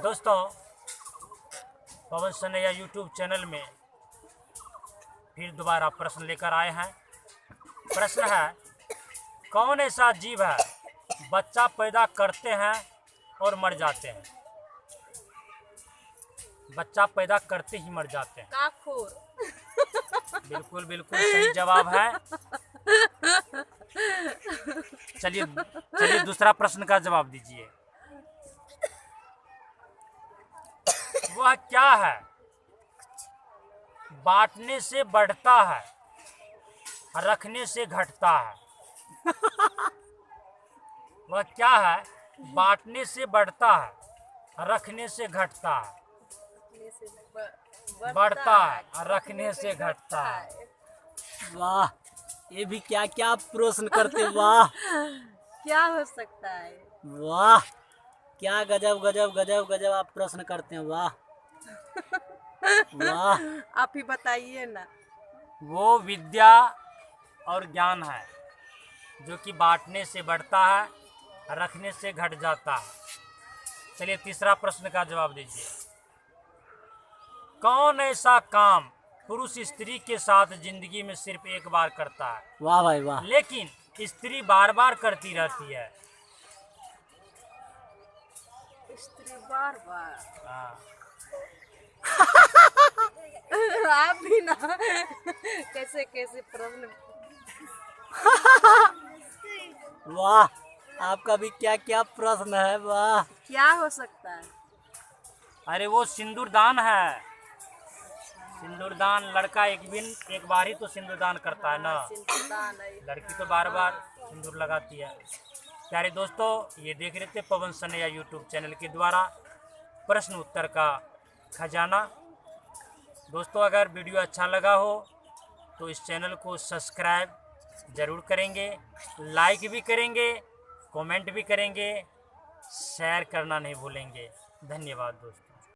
दोस्तों, पवन Sanaiya YouTube channel में फिर दोबारा प्रश्न लेकर आए हैं। प्रश्न है, कौन ऐसा जीव है बच्चा पैदा करते हैं और मर जाते हैं? बच्चा पैदा करते ही मर जाते हैं। काखोर। बिल्कुल बिल्कुल सही जवाब है। चलिए दूसरा प्रश्न का जवाब दीजिए। वह क्या है बांटने से बढ़ता है, रखने से घटता है? वह क्या है बांटने से बढ़ता है, रखने से घटता है? बढ़ता है और रखने से घटता है। वाह, ये भी क्या क्या प्रश्न करते। वाह क्या हो सकता है? वाह, क्या गजब गजब गजब गजब आप प्रश्न करते हैं। वाह वाह, आप ही बताइए ना। वो विद्या और ज्ञान है जो कि बांटने से बढ़ता है, रखने से घट जाता है। चलिए तीसरा प्रश्न का जवाब दीजिए। कौन ऐसा काम पुरुष स्त्री के साथ जिंदगी में सिर्फ एक बार करता है, वाह भाई वाह। लेकिन स्त्री बार बार करती रहती है? स्त्री बार बार। हाँ। आप भी ना कैसे कैसे प्रश्न। वाह, आपका भी क्या क्या प्रश्न है। वाह, क्या हो सकता है? अरे वो सिंदूरदान है। सिंदूरदान, लड़का एक बार ही तो सिंदूरदान करता है ना, सिंदूरदान है। लड़की तो बार बार सिंदूर लगाती है। प्यारे दोस्तों, ये देख रहे थे पवन सनैया यूट्यूब चैनल के द्वारा प्रश्न उत्तर का खजाना। दोस्तों, अगर वीडियो अच्छा लगा हो तो इस चैनल को सब्सक्राइब ज़रूर करेंगे, लाइक भी करेंगे, कमेंट भी करेंगे, शेयर करना नहीं भूलेंगे। धन्यवाद दोस्तों।